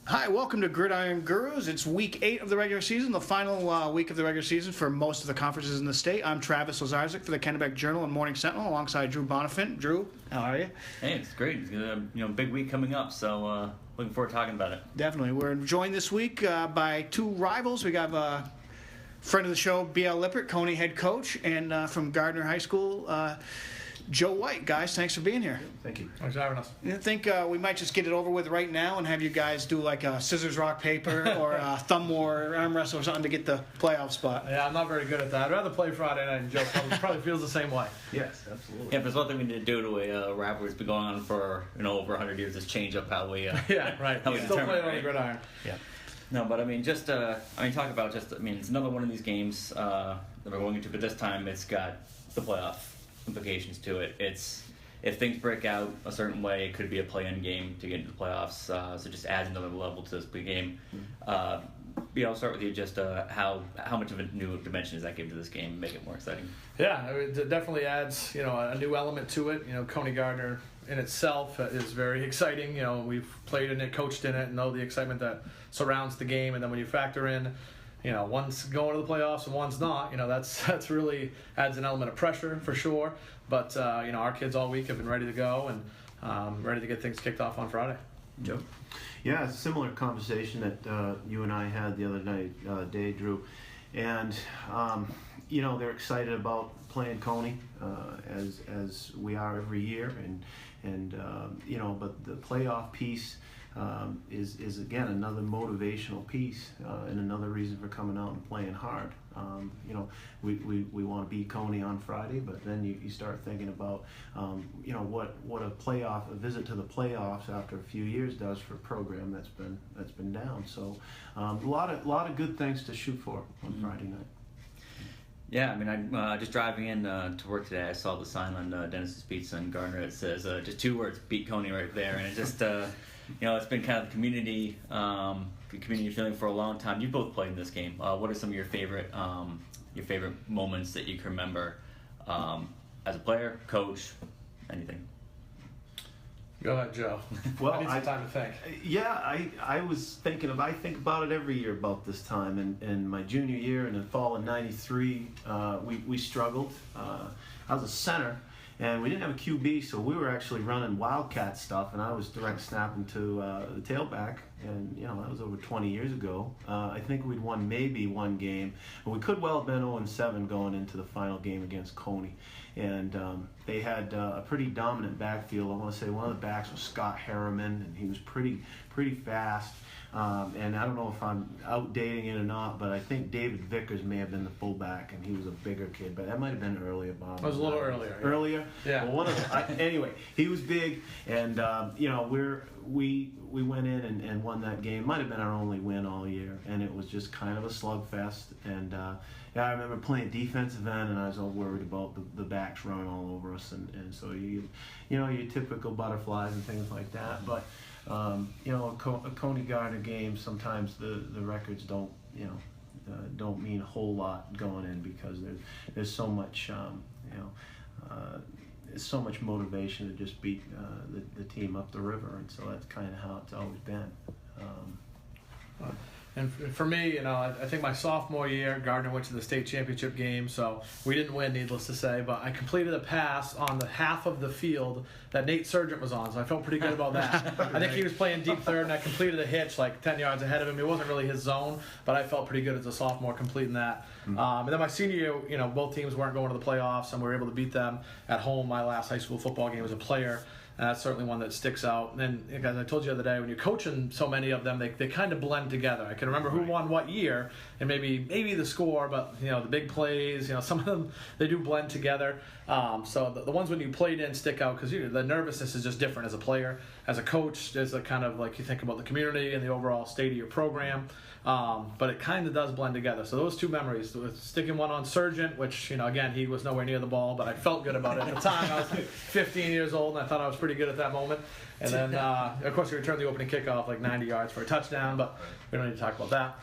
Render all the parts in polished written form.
Hi, welcome to Gridiron Gurus. It's week 8 of the regular season, the final week of the regular season for most of the conferences in the state. I'm Travis Lazarczyk for the Kennebec Journal and Morning Sentinel alongside Drew Bonifant. Drew, how are you? Hey, it's great. It's a big week coming up, so looking forward to talking about it. Definitely. We're joined this week by two rivals. We got a friend of the show, BL Lippert, Cony head coach, and from Gardiner High School, Joe White. Guys, thanks for being here. Thank you. Thanks for having us. I think we might just get it over with right now and have you guys do like a scissors, rock, paper or a thumb war, arm wrestle or something to get the playoff spot. Yeah, I'm not very good at that. I'd rather play Friday night, and Joe probably feels the same way. Yes, absolutely. Yeah, if there's one thing we need to do to a rivalry that's been going on for over 100 years is change up how we yeah, right. how we Still determine, playing on the gridiron. Yeah. No, but talk about it's another one of these games that we're going into, but this time it's got the playoff implications to it. It's if things break out a certain way, it could be a play-in game to get into the playoffs. So it just adds another level to this big game. I'll start with you. Just how much of a new dimension does that give to this game and make it more exciting? Yeah, it definitely adds a new element to it. Cony Gardiner in itself is very exciting. We've played in it, coached in it, and know the excitement that surrounds the game. And then when you factor in, one's going to the playoffs and one's not, that's really adds an element of pressure for sure. But our kids all week have been ready to go and ready to get things kicked off on Friday. Joe? Yeah, it's a similar conversation that you and I had the other night, Drew. And, they're excited about playing Cony as we are every year. But the playoff piece is again another motivational piece and another reason for coming out and playing hard. We want to beat Cony on Friday, but then you start thinking about what a visit to the playoffs after a few years does for a program that's been down. So a lot of good things to shoot for on Friday night. Yeah, I'm just driving in to work today. I saw the sign on Dennis's Pizza in Gardiner. It says just 2 words: "Beat Cony" right there, and it just it's been kind of the community feeling for a long time. You both played in this game. What are some of your favorite moments that you can remember as a player, coach, anything? Go ahead, Joe. Well, I need some time to think. Yeah, I was thinking I think about it every year about this time. And my junior year in the fall of '93, we struggled. I was a center, and we didn't have a QB, so we were actually running wildcat stuff, and I was direct snapping to the tailback. And that was over 20 years ago. I think we'd won maybe one game, but we could well have been 0-7 going into the final game against Cony. And they had a pretty dominant backfield. I want to say one of the backs was Scott Harriman, and he was pretty fast. And I don't know if I'm outdating it or not, but I think David Vickers may have been the fullback, and he was a bigger kid. But that might have been earlier, Bob. It was a little earlier. Yeah. Earlier? Yeah. Well, anyway, he was big, and we went in and won that game. Might have been our only win all year, and it was just kind of a slugfest. And I remember playing defensive end, and I was all worried about the backs running all over us, and so your typical butterflies and things like that. But a Cony Gardiner game, sometimes the records don't mean a whole lot going in because there's so much it's so much motivation to just beat the team up the river, and so that's kind of how it's always been. And for me, I think my sophomore year, Gardiner went to the state championship game, so we didn't win, needless to say, but I completed a pass on the half of the field that Nate Sargent was on, so I felt pretty good about that. I think he was playing deep third, and I completed a hitch like 10 yards ahead of him. It wasn't really his zone, but I felt pretty good as a sophomore completing that. And then my senior year, both teams weren't going to the playoffs, and we were able to beat them at home my last high school football game as a player. And that's certainly one that sticks out. And then, as I told you the other day, when you're coaching so many of them, they kind of blend together. I can remember who won what year, and maybe the score, but the big plays, some of them they do blend together. So the ones when you played in stick out because the nervousness is just different as a player, as a coach. There's a kind of like you think about the community and the overall state of your program. But it kind of does blend together. So those two memories, sticking one on Sargent, which again he was nowhere near the ball, but I felt good about it at the time. I was 15 years old, and I thought I was pretty pretty good at that moment. And then, of course, we returned the opening kickoff like 90 yards for a touchdown, but we don't need to talk about that.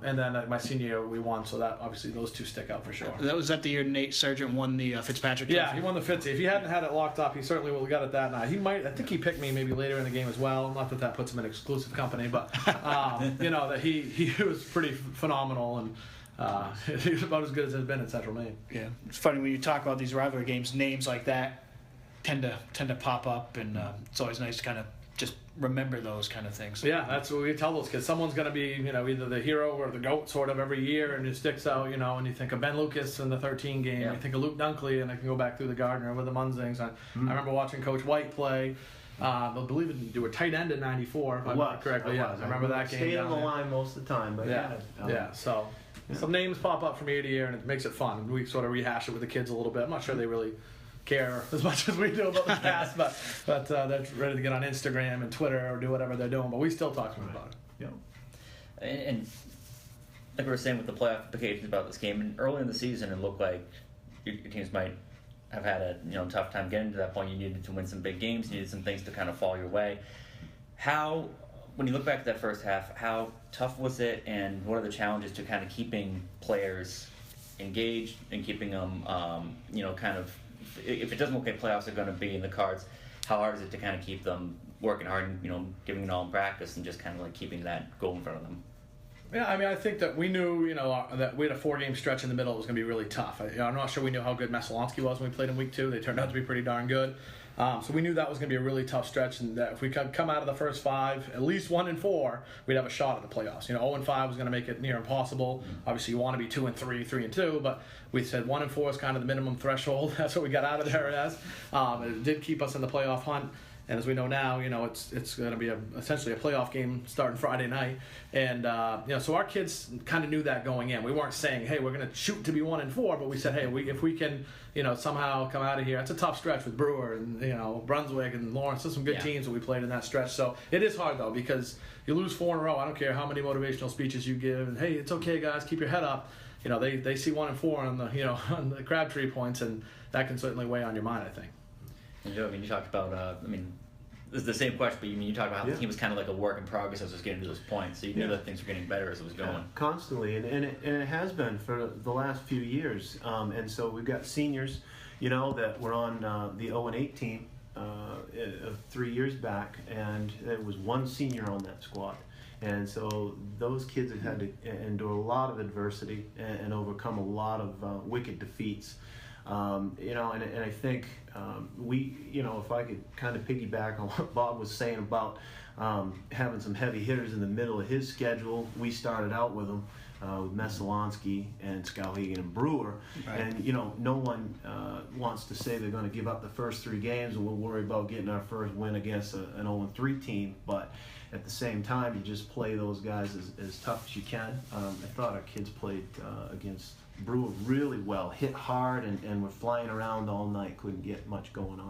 And then my senior year, we won, so that obviously those two stick out for sure. That was at the year Nate Sargent won the Fitzpatrick Trophy. Yeah, he won the Fitzy. If he hadn't had it locked up, he certainly would have got it that night. I think he picked me maybe later in the game as well. Not that puts him in exclusive company, but that he was pretty phenomenal, and he was about as good as it's been in Central Maine. Yeah, it's funny when you talk about these rivalry games, names like that tend to pop up, and it's always nice to kind of just remember those kind of things. Yeah, that's what we tell those kids. Someone's going to be, either the hero or the GOAT sort of every year, and it sticks out, and you think of Ben Lucas in the 13 game, you think of Luke Dunkley, and I can go back through the Gardiner with the Munzings. I remember watching Coach White play. I believe it do a tight end in '94, if I remember correctly. Yeah, I remember that game. Stayed on the line most of the time, but So some names pop up from year to year, and it makes it fun. We sort of rehash it with the kids a little bit. I'm not sure they really care as much as we do about the past, but they're ready to get on Instagram and Twitter or do whatever they're doing. But we still talk to them about it. Yeah. And like we were saying with the playoff implications about this game, and early in the season, it looked like your teams might have had a tough time getting to that point. You needed to win some big games, you needed some things to kind of fall your way. When you look back at that first half, how tough was it, and what are the challenges to kind of keeping players engaged and keeping them, kind of, if it doesn't look like playoffs are going to be in the cards, how hard is it to kind of keep them working hard and, giving it all in practice and just kind of like keeping that goal in front of them? Yeah, I think that we knew, that we had a 4-game stretch in the middle. It was going to be really tough. I'm not sure we knew how good Messalonsky was when we played in week 2. They turned out to be pretty darn good. So we knew that was going to be a really tough stretch, and that if we could come out of the first 5, at least 1-4, we'd have a shot at the playoffs. 0-5 was going to make it near impossible. Obviously, you want to be 2-3, 3-2, but we said 1-4 is kind of the minimum threshold. That's what we got out of there as. It did keep us in the playoff hunt. And as we know now, it's going to be essentially a playoff game starting Friday night, and so our kids kind of knew that going in. We weren't saying, hey, we're going to shoot to be 1-4, but we said, hey, if we can, somehow come out of here. It's a tough stretch with Brewer and Brunswick and Lawrence. There's some good teams that we played in that stretch. So it is hard though, because you lose 4 in a row. I don't care how many motivational speeches you give, and hey, it's okay, guys, keep your head up. They see 1-4 on the on the Crabtree points, and that can certainly weigh on your mind, I think. And Joe, you talked about, this is the same question, but you talked about how the team was kind of like a work in progress as it was getting to those points, so you knew that things were getting better as it was going. Constantly, and it has been for the last few years. And so we've got seniors, that were on the 0-8 team 3 years back, and there was one senior on that squad. And so those kids have had to endure a lot of adversity and overcome a lot of wicked defeats. And I think if I could kind of piggyback on what Bob was saying about having some heavy hitters in the middle of his schedule, we started out with them with Messalonsky and Skowhegan and Brewer, and no one wants to say they're going to give up the first 3 games and we'll worry about getting our first win against an 0-3 team, but at the same time, you just play those guys as tough as you can. I thought our kids played against Brewer really well, hit hard, and were flying around all night, couldn't get much going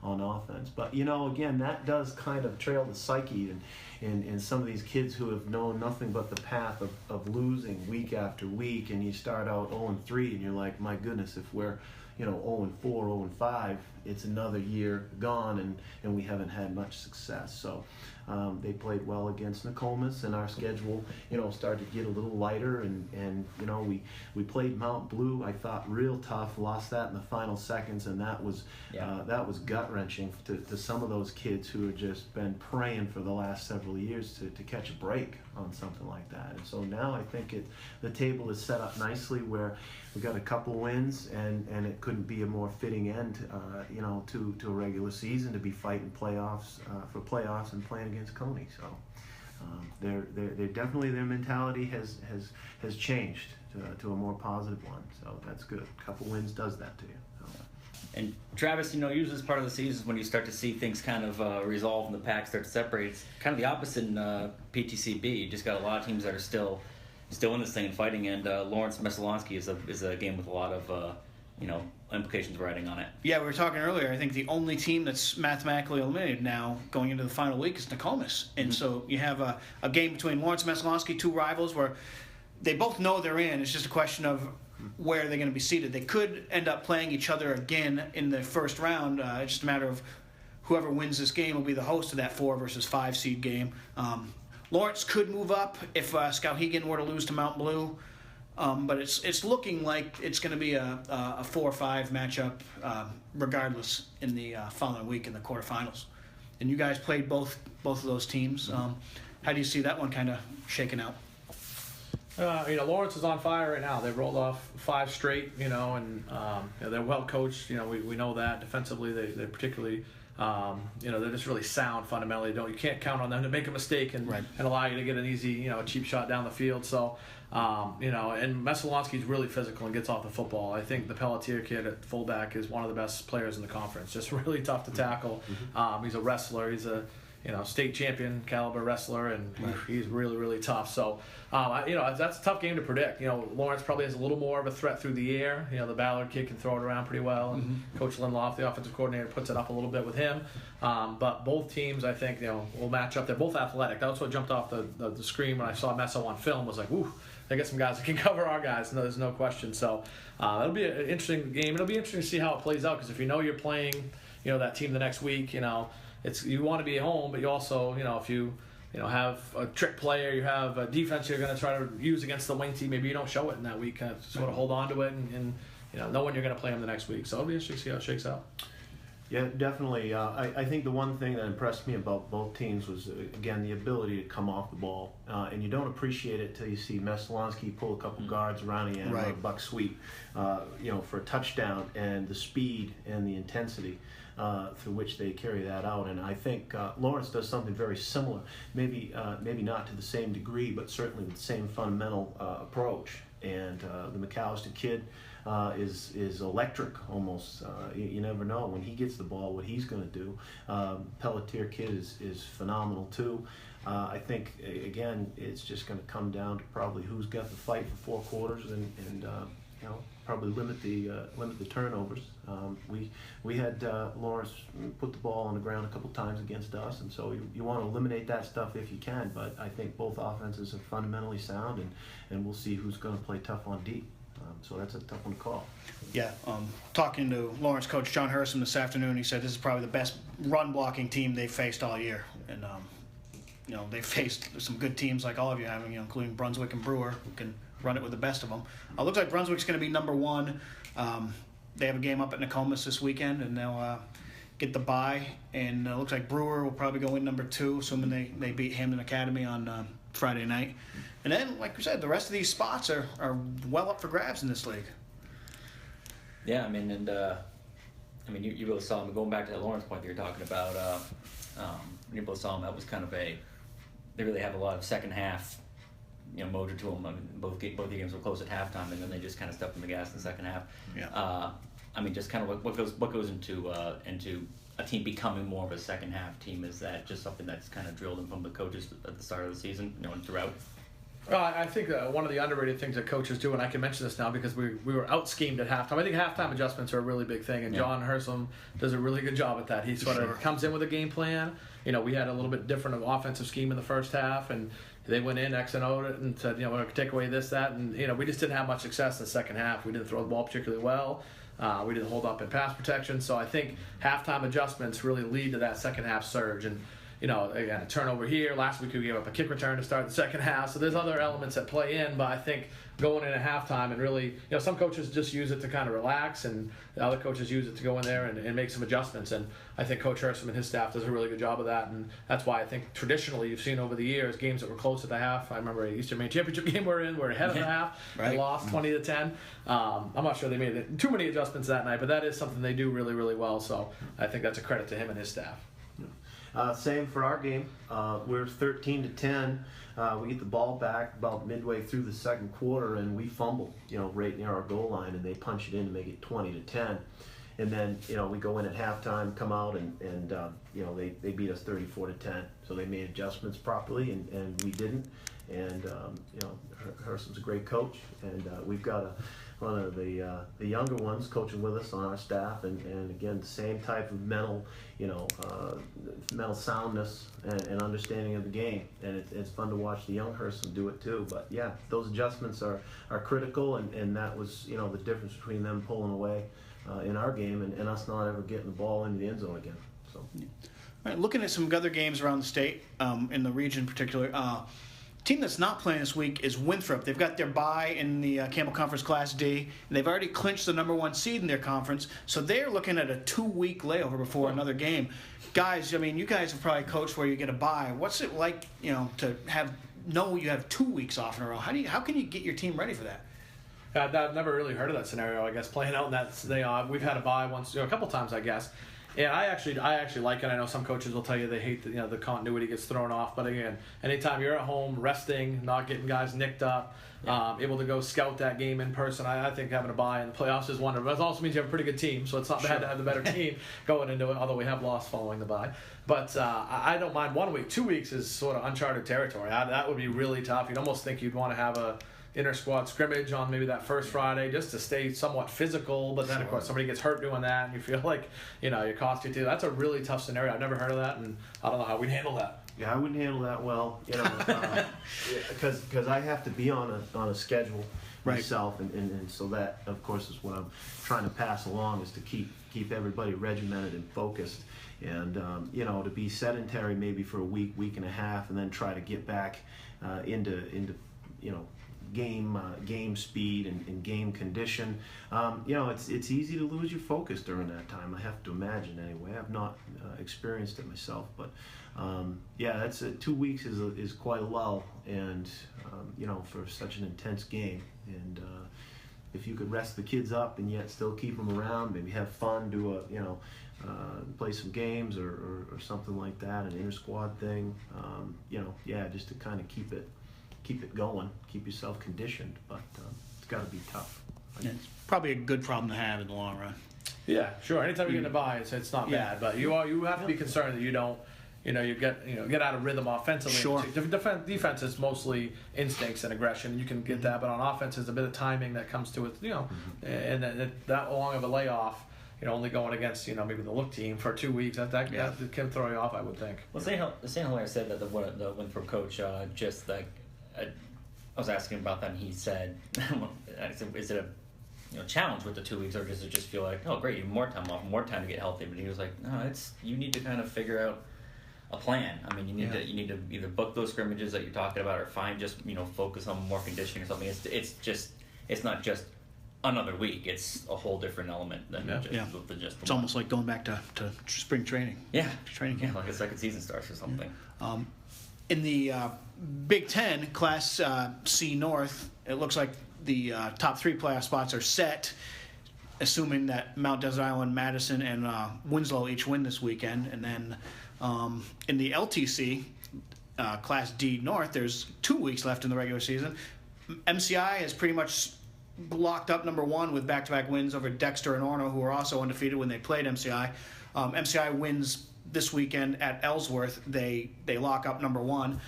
on offense. But again, that does kind of trail the psyche in some of these kids who have known nothing but the path of losing week after week, and you start out 0-3 and you're like, my goodness, if we're 0-4, 0-5, it's another year gone, and we haven't had much success. So they played well against Nokomis, and our schedule started to get a little lighter, and we played Mount Blue, I thought real tough, lost that in the final seconds, and that was gut-wrenching to some of those kids who had just been praying for the last several years to catch a break on something like that. And so now I think the table is set up nicely where we got a couple wins, and it couldn't be a more fitting end to a regular season to be fighting playoffs for playoffs and playing against Cony. So they're definitely, their mentality has changed to a more positive one. So that's good. A couple wins does that to you. So. And Travis, usually as part of the season when you start to see things kind of resolve and the pack start to separate, it's kind of the opposite in PTCB. You just got a lot of teams that are still in this thing and fighting, and Lawrence Messalonsky is a game with a lot of implications riding on it. Yeah, we were talking earlier. I think the only team that's mathematically eliminated now going into the final week is Nokomis. And so you have a game between Lawrence and Messalonsky, 2 rivals, where they both know they're in. It's just a question of where they're going to be seated. They could end up playing each other again in the first round. It's just a matter of whoever wins this game will be the host of that 4 versus 5 seed game. Lawrence could move up if Skowhegan were to lose to Mount Blue, but it's looking like it's going to be a 4-5 matchup regardless in the following week in the quarterfinals. And you guys played both of those teams. How do you see that one kind of shaking out? Lawrence is on fire right now. They've rolled off 5 straight, and they're well coached. We know that defensively they're particularly, they're just really sound fundamentally. You can't count on them to make a mistake and allow you to get an easy, a cheap shot down the field. So, and Mesolonsky's really physical and gets off the football. I think the Pelletier kid at fullback is one of the best players in the conference. Just really tough to tackle. He's a wrestler. He's a state champion caliber wrestler, and he's really, really tough. So, that's a tough game to predict. Lawrence probably has a little more of a threat through the air. The Ballard kid can throw it around pretty well, and Coach Lindlof, the offensive coordinator, puts it up a little bit with him. But both teams, I think, will match up. They're both athletic. That's what jumped off the screen when I saw Meso on film. Was like, ooh, they got some guys that can cover our guys. No, there's no question. So, it'll be an interesting game. It'll be interesting to see how it plays out, because if you're playing, that team the next week, you want to be at home, but you also, if you have a trick player, you have a defense you're going to try to use against the wing team, maybe you don't show it in that week, kind of sort of hold on to it and know when you're going to play them the next week. So it'll be interesting to see how it shakes out. Yeah, definitely. I think the one thing that impressed me about both teams was, again, the ability to come off the ball. And you don't appreciate it till you see Mesolonsky pull a couple guards around the end, or a buck sweep, for a touchdown, and the speed and the intensity through which they carry that out. And I think Lawrence does something very similar, maybe not to the same degree, but certainly with the same fundamental approach. And the McAllister kid is electric almost. You never know when he gets the ball what he's going to do. Pelletier kid is phenomenal too. I think again it's just going to come down to probably who's got the fight for 4 quarters and probably limit the turnovers. We had Lawrence put the ball on the ground a couple times against us, and so you want to eliminate that stuff if you can. But I think both offenses are fundamentally sound, and we'll see who's going to play tough on D. So that's a tough one to call. Yeah, talking to Lawrence coach John Hersom this afternoon, he said this is probably the best run blocking team they've faced all year, and they've faced some good teams like all of you have, including Brunswick and Brewer, who can run it with the best of them. Looks like Brunswick's going to be number 1. They have a game up at Nokomis this weekend, and they'll get the bye. And it looks like Brewer will probably go in number 2, assuming they beat Hamden Academy on Friday night. And then, like we said, the rest of these spots are well up for grabs in this league. Yeah, you really saw them, going back to that Lawrence point that you're talking about, you both saw them, that was kind of they really have a lot of second half motor to them. Both the games were close at halftime, and then they just kind of stepped on the gas in the second half. Yeah. Just kind of what goes into a team becoming more of a second half team. Is that just something that's kind of drilled in from the coaches at the start of the season, and throughout? Well, I think one of the underrated things that coaches do, and I can mention this now because we were out-schemed at halftime. I think halftime adjustments are a really big thing, and John Hersom does a really good job at that. He sort of comes in with a game plan. We had a little bit different offensive scheme in the first half, and they went in, X and O'd it, and said, we're going to take away this, that, and, we just didn't have much success in the second half. We didn't throw the ball particularly well. We didn't hold up in pass protection. So I think halftime adjustments really lead to that second half surge. And, again, a turnover here. Last week we gave up a kick return to start the second half. So there's other elements that play in, but I think going in at halftime and really, some coaches just use it to kind of relax, and the other coaches use it to go in there and make some adjustments. And I think Coach Hersom and his staff does a really good job of that. And that's why I think traditionally you've seen over the years games that were close at the half. I remember an Eastern Maine Championship game we're ahead of the half and lost 20-10. I'm not sure they made too many adjustments that night, but that is something they do really, really well. So I think that's a credit to him and his staff. Same for our game. We're 13-10. We get the ball back about midway through the second quarter, and we fumble, right near our goal line, and they punch it in to make it 20-10. And then, we go in at halftime, come out, and they beat us 34-10. So they made adjustments properly, and we didn't. And Hersom's a great coach, and we've got one of the younger ones coaching with us on our staff, and again, the same type of mental soundness and understanding of the game, and it's fun to watch the young Hersom do it too. But yeah, those adjustments are critical, and that was the difference between them pulling away in our game and us not ever getting the ball into the end zone again. So. All right, looking at some other games around the state, in the region in particular, team that's not playing this week is Winthrop. They've got their bye in the Campbell Conference Class D, and they've already clinched the #1 seed in their conference, so they're looking at a 2-week layover before another game. Guys, I mean, you guys have probably coached where you get a bye. What's it like, to know you have 2 weeks off in a row? How can you get your team ready for that? I've never really heard of that scenario. I guess playing out in that, we've had a bye once, a couple times, I guess. Yeah, I actually like it. I know some coaches will tell you they hate the continuity gets thrown off. But again, anytime you're at home resting, not getting guys nicked up, able to go scout that game in person, I think having a bye in the playoffs is wonderful. But it also means you have a pretty good team, so it's not bad to have the better team going into it. Although we have lost following the bye, but I don't mind 1 week. 2 weeks is sort of uncharted territory. That would be really tough. You'd almost think you'd want to have a inter-squad scrimmage on maybe that first Friday just to stay somewhat physical, but then of course somebody gets hurt doing that and you feel like it costs you too. That's a really tough scenario. I've never heard of that, and I don't know how we'd handle that. Yeah, I wouldn't handle that well, because I have to be on a schedule myself, and so that of course is what I'm trying to pass along, is to keep everybody regimented and focused, and to be sedentary maybe for a week and a half, and then try to get back into game speed and game condition. It's easy to lose your focus during that time. I have to imagine anyway. I've not experienced it myself, but that's 2 weeks is quite a lull, and for such an intense game. And if you could rest the kids up and yet still keep them around, maybe have fun, do play some games or something like that, an inter-squad thing. Just to kind of keep it going, keep yourself conditioned, but it's got to be tough. Yeah, it's probably a good problem to have in the long run. Yeah, sure. Anytime you're getting a bye, it's not bad, but you have to be concerned that you don't, you get out of rhythm offensively. Sure. Defense is mostly instincts and aggression. You can get that, but on offense, there's a bit of timing that comes to it. And that long of a layoff. Only going against maybe the look team for 2 weeks, that can throw you off, I would think. Well, St. Hilaire said that the Winthrop coach just like. I was asking about that, and he said, "Is it a challenge with the 2 weeks, or does it just feel like, oh great, you have more time off, more time to get healthy?" But he was like, "No, you need to kind of figure out a plan. I mean, you need to either book those scrimmages that you're talking about, or focus on more conditioning or something. It's not just another week. It's a whole different element than just. It's almost like going back to spring training. Yeah, training camp. Like a second season starts or something. In the Big Ten, Class C North, it looks like the top 3 playoff spots are set, assuming that Mount Desert Island, Madison, and Winslow each win this weekend. And then in the LTC, Class D North, there's 2 weeks left in the regular season. MCI is pretty much locked up #1 with back-to-back wins over Dexter and Orono, who are also undefeated when they played MCI. MCI wins this weekend at Ellsworth. They lock up #1.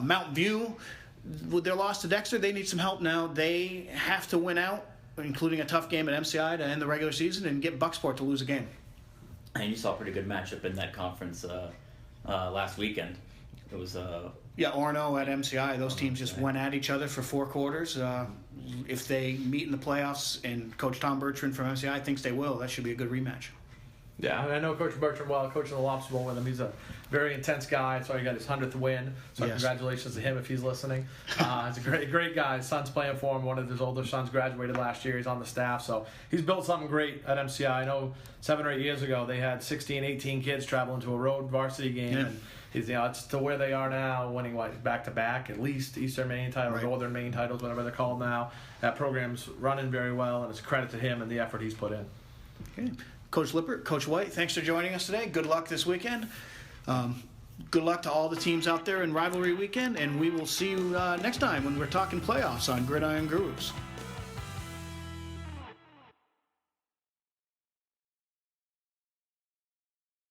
Mount View, with their loss to Dexter, they need some help now. They have to win out, including a tough game at MCI to end the regular season, and get Bucksport to lose a game. And you saw a pretty good matchup in that conference last weekend. It was Orono at MCI. Those teams just went at each other for 4 quarters. If they meet in the playoffs, and Coach Tom Bertrand from MCI thinks they will, that should be a good rematch. Yeah, I mean, I know Coach Bertrand well, coaching the Lobster Bowl with him. He's a very intense guy. So he got his 100th win. So Congratulations to him if he's listening. He's a great guy. His son's playing for him. One of his older sons graduated last year. He's on the staff. So he's built something great at MCI. I know 7 or 8 years ago they had 16, 18 kids traveling to a road varsity game. Yeah. And he's, it's to where they are now, winning back-to-back, at least Eastern Maine titles, Northern Maine titles, whatever they're called now. That program's running very well, and it's a credit to him and the effort he's put in. Okay. Coach Lippert, Coach White, thanks for joining us today. Good luck this weekend. Good luck to all the teams out there in rivalry weekend, and we will see you next time when we're talking playoffs on Gridiron Gurus.